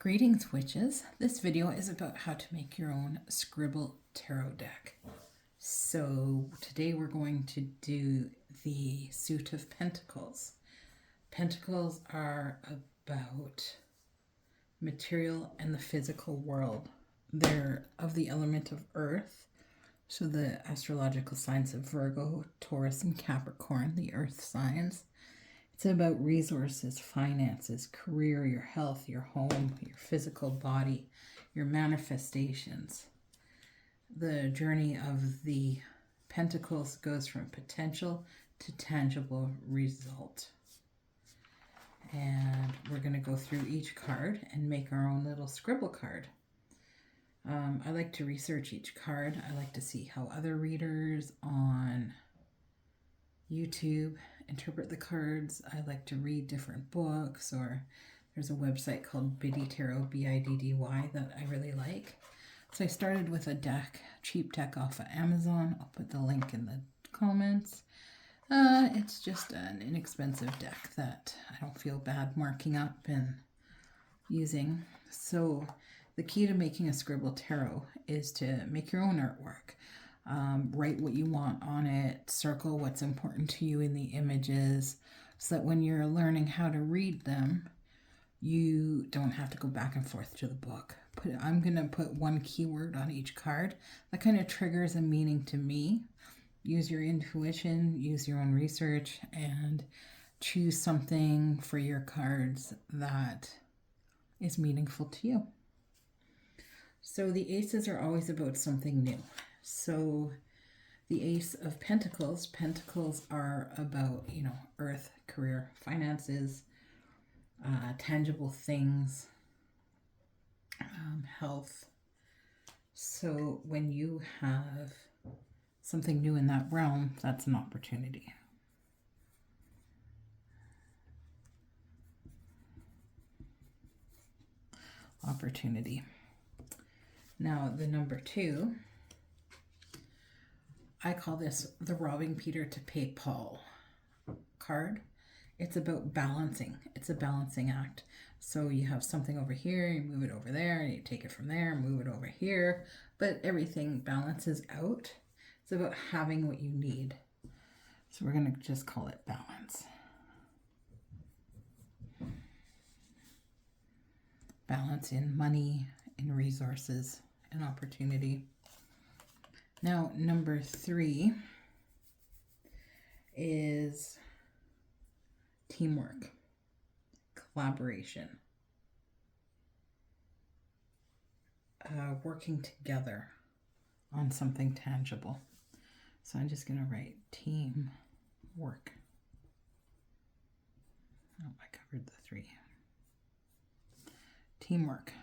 Greetings, witches. This video is about how to make your own scribble tarot deck. So today we're going to do the suit of pentacles. Pentacles are about material and the physical world. They're of the element of earth. So the astrological signs of Virgo, Taurus, and Capricorn, the earth signs. It's about resources, finances, career, your health, your home, your physical body, your manifestations. The journey of the pentacles goes from potential to tangible result. And we're going to go through each card and make our own little scribble card. I like to research each card. I like to see how other readers on YouTube interpret the cards. I like to read different books, or there's a website called Biddy Tarot, Biddy, that I really like. So I started with a deck, cheap deck off of Amazon. I'll put the link in the comments. It's just an inexpensive deck that I don't feel bad marking up and using. So the key to making a scribble tarot is to make your own artwork. Write what you want on it, circle what's important to you in the images, so that when you're learning how to read them, you don't have to go back and forth to the book. I'm going to put one keyword on each card. That kind of triggers a meaning to me. Use your intuition, use your own research, and choose something for your cards that is meaningful to you. So the aces are always about something new. So the Ace of Pentacles, pentacles are about, earth, career, finances, tangible things, health. So when you have something new in that realm, that's an opportunity. Opportunity. Now the number 2, I call this the robbing Peter to pay Paul card. It's about balancing. It's a balancing act. So you have something over here, you move it over there, and you take it from there, move it over here, but everything balances out. It's about having what you need. So we're going to just call it balance. Balance in money, in resources, and opportunity. Now, number 3 is teamwork, collaboration, working together on something tangible. So I'm just going to write teamwork. Oh, I covered the 3. Teamwork.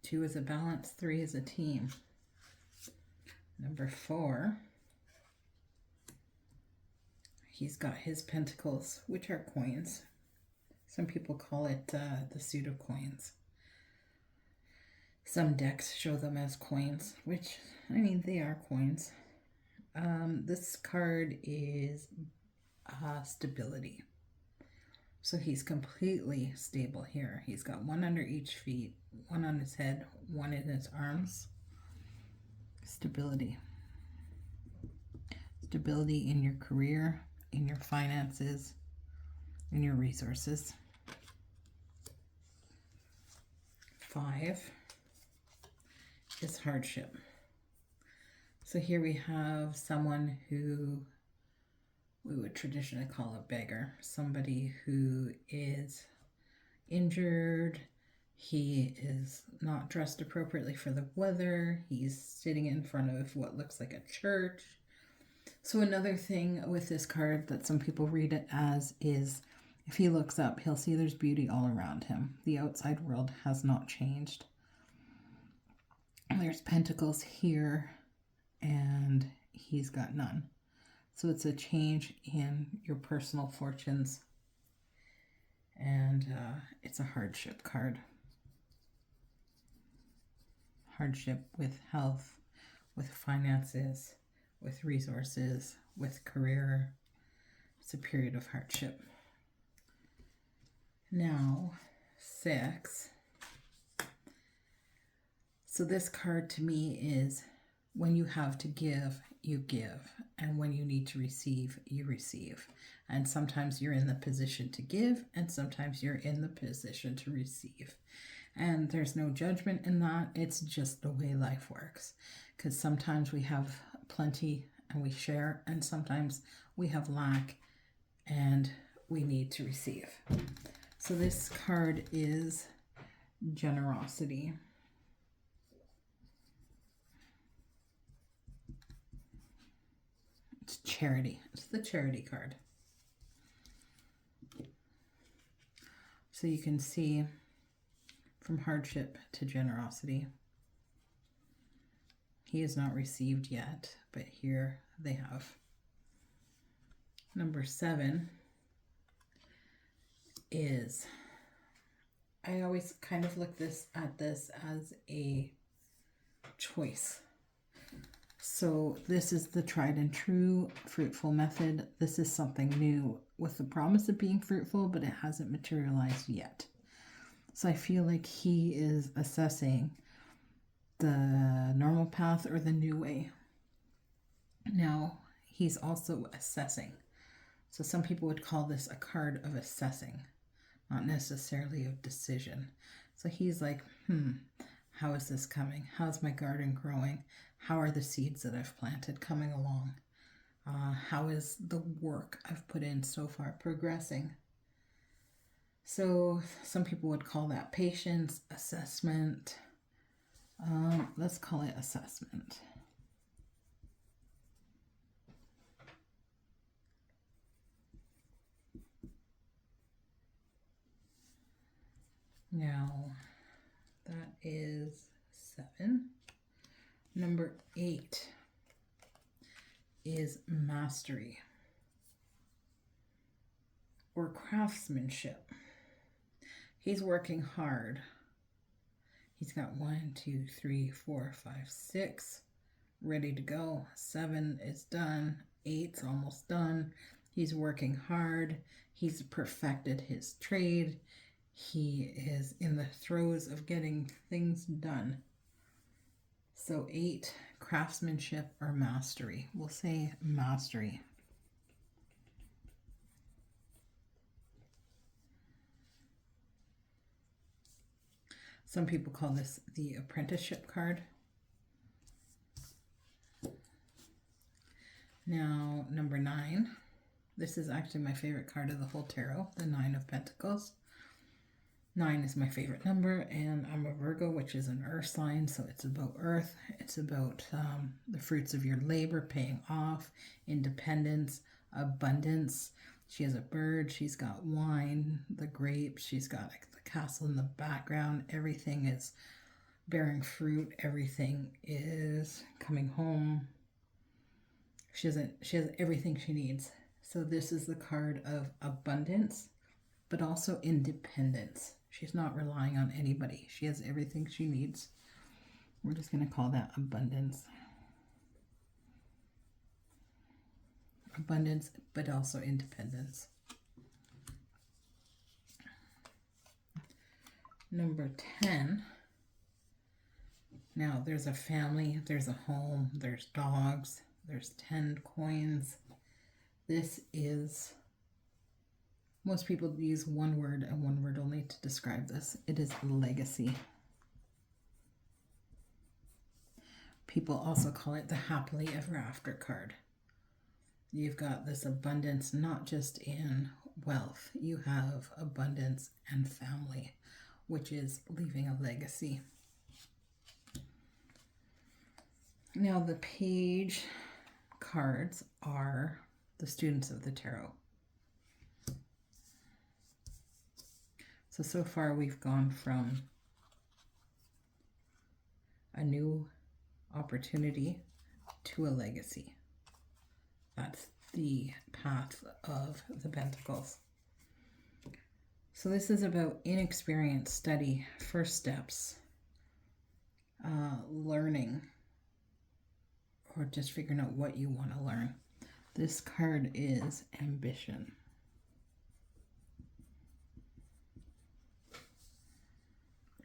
2 is a balance, 3 is a team. Number 4, he's got his pentacles, which are coins. Some people call it the suit of coins. Some decks show them as coins, which, they are coins. This card is stability. So he's completely stable here. He's got one under each feet, one on his head, one in his arms. Stability. Stability in your career, in your finances, in your resources. 5 is hardship. So here we have someone who we would traditionally call a beggar, somebody who is injured. He is not dressed appropriately for the weather. He's sitting in front of what looks like a church. So another thing with this card that some people read it as is, if he looks up, he'll see there's beauty all around him. The outside world has not changed. There's pentacles here, and he's got none. So it's a change in your personal fortunes, and it's a hardship card. Hardship with health, with finances, with resources, with career. It's a period of hardship. Now, 6. So this card to me is when you have to give, you give. And when you need to receive, you receive. And sometimes you're in the position to give, and sometimes you're in the position to receive. And there's no judgment in that. It's just the way life works. Because sometimes we have plenty and we share, and sometimes we have lack and we need to receive. So this card is generosity. It's charity. It's the charity card. So you can see from hardship to generosity. He has not received yet, but here they have. Number 7 is, I always kind of look at this as a choice. So this is the tried and true fruitful method. This is something new with the promise of being fruitful, but it hasn't materialized yet. So I feel like he is assessing the normal path or the new way. Now, he's also assessing. So some people would call this a card of assessing, not necessarily of decision. So he's like, how is this coming? How's my garden growing? How are the seeds that I've planted coming along? How is the work I've put in so far progressing? So some people would call that patience, assessment. Let's call it assessment. Now, that is 7. Number 8 is mastery or craftsmanship. He's working hard. He's got 1, 2, 3, 4, 5, 6 ready to go. 7 is done. 8's almost done. He's working hard. He's perfected his trade. He is in the throes of getting things done. So 8, craftsmanship or mastery. We'll say mastery. Some people call this the apprenticeship card. Now, number 9. This is actually my favorite card of the whole tarot, the 9 of Pentacles. 9 is my favorite number, and I'm a Virgo, which is an earth sign, so it's about earth. It's about the fruits of your labor paying off, independence, abundance. She has a bird, she's got wine, the grapes, she's got like the castle in the background. Everything is bearing fruit, everything is coming home. She has everything she needs. So this is the card of abundance, but also independence. She's not relying on anybody. She has everything she needs. We're just going to call that abundance. Abundance, but also independence. Number 10. Now, there's a family, there's a home, there's dogs, there's 10 coins. This is... Most people use one word and one word only to describe this. It is legacy. People also call it the happily ever after card. You've got this abundance not just in wealth. You have abundance and family, which is leaving a legacy. Now the page cards are the students of the tarot. So far we've gone from a new opportunity to a legacy. That's the path of the Pentacles. So this is about inexperience, study, first steps, learning, or just figuring out what you want to learn. This card is ambition.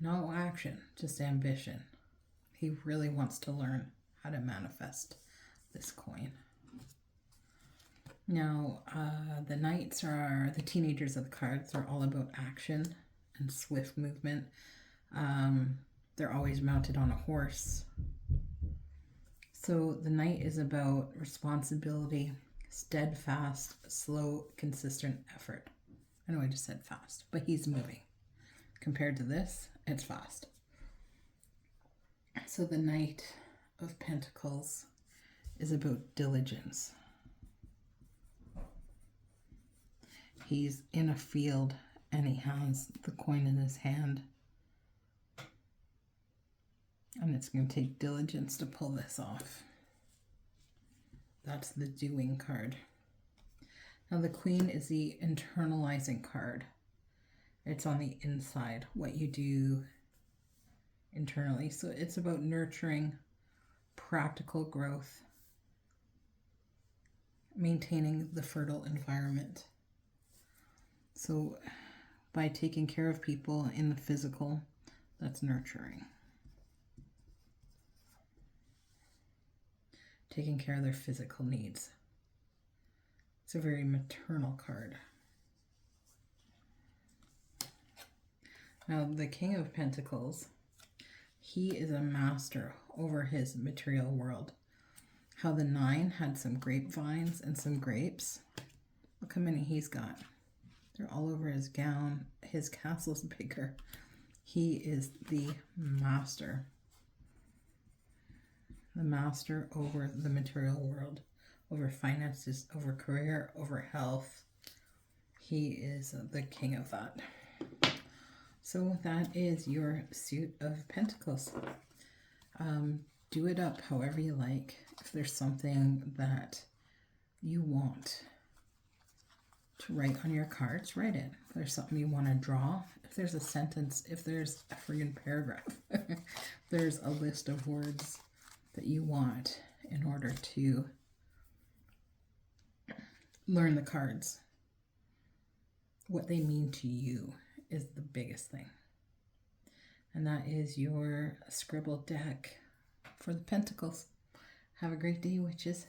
No action, just ambition. He really wants to learn how to manifest this coin. Now, the knights are the teenagers of the cards. They're all about action and swift movement. They're always mounted on a horse. So the knight is about responsibility, steadfast, slow, consistent effort. I know I just said fast, but he's moving. Compared to this, it's fast. So the Knight of Pentacles is about diligence. He's in a field and he has the coin in his hand. And it's going to take diligence to pull this off. That's the doing card. Now the Queen is the internalizing card. It's on the inside, what you do internally. So it's about nurturing practical growth, maintaining the fertile environment. So by taking care of people in the physical, that's nurturing. Taking care of their physical needs. It's a very maternal card. Now, the King of Pentacles, he is a master over his material world. How the 9 had some grapevines and some grapes. Look how many he's got. They're all over his gown. His castle's bigger. He is the master. The master over the material world, over finances, over career, over health. He is the king of that. So that is your suit of Pentacles. Do it up however you like. If there's something that you want to write on your cards, write it. If there's something you want to draw, if there's a sentence, if there's a friggin' paragraph, if there's a list of words that you want in order to learn the cards. What they mean to you is the biggest thing. And that is your scribble deck for the Pentacles. Have a great day, witches.